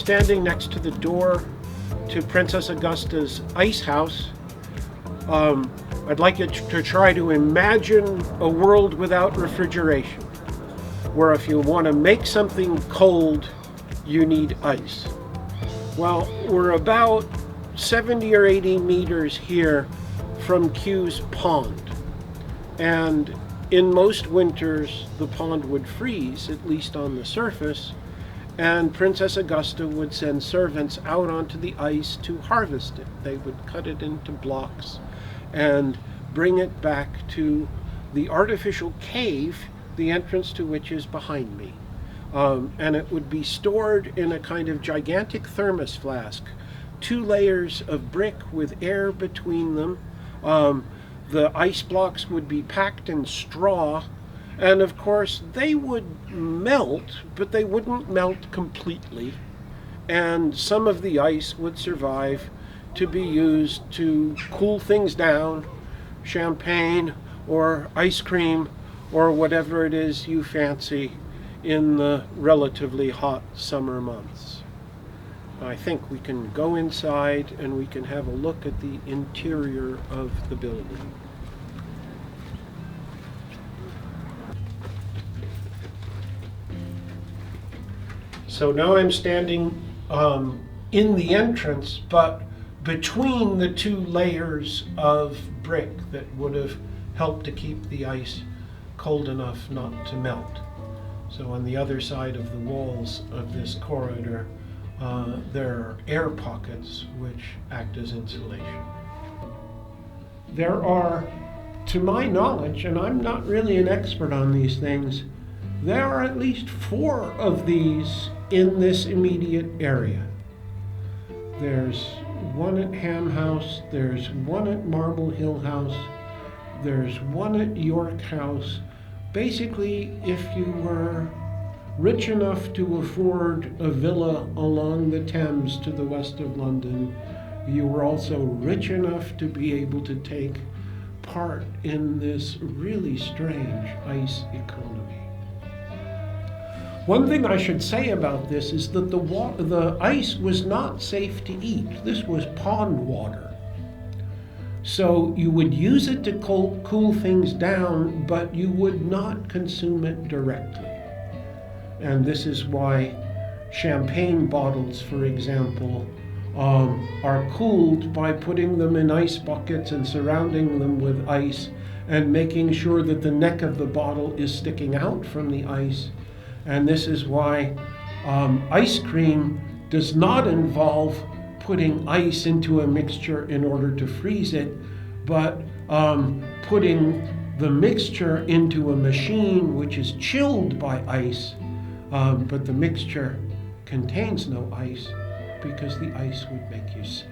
standing next to the door to Princess Augusta's ice house. I'd like you to try to imagine a world without refrigeration, where if you want to make something cold, you need ice. Well, we're about 70 or 80 meters here from Q's pond. And in most winters, the pond would freeze, at least on the surface, and Princess Augusta would send servants out onto the ice to harvest it. They would cut it into blocks and bring it back to the artificial cave, the entrance to which is behind me. And it would be stored in a kind of gigantic thermos flask, 2 layers of brick with air between them. The ice blocks would be packed in straw, and of course they would melt, but they wouldn't melt completely. And some of the ice would survive to be used to cool things down, champagne or ice cream or whatever it is you fancy in the relatively hot summer months. I think we can go inside and we can have a look at the interior of the building. So now I'm standing in the entrance, but between the 2 layers of brick that would have helped to keep the ice cold enough not to melt. So on the other side of the walls of this corridor, there are air pockets which act as insulation. There are, to my knowledge, and I'm not really an expert on these things, there are at least 4 of these in this immediate area. There's one at Ham House, there's one at Marble Hill House, there's one at York House. Basically, if you were rich enough to afford a villa along the Thames to the west of London, you were also rich enough to be able to take part in this really strange ice economy. One thing I should say about this is that the ice was not safe to eat. This was pond water. So you would use it to cool things down, but you would not consume it directly. And this is why champagne bottles, for example, are cooled by putting them in ice buckets and surrounding them with ice and making sure that the neck of the bottle is sticking out from the ice. And this is why ice cream does not involve putting ice into a mixture in order to freeze it, but putting the mixture into a machine which is chilled by ice, but the mixture contains no ice because the ice would make you sick.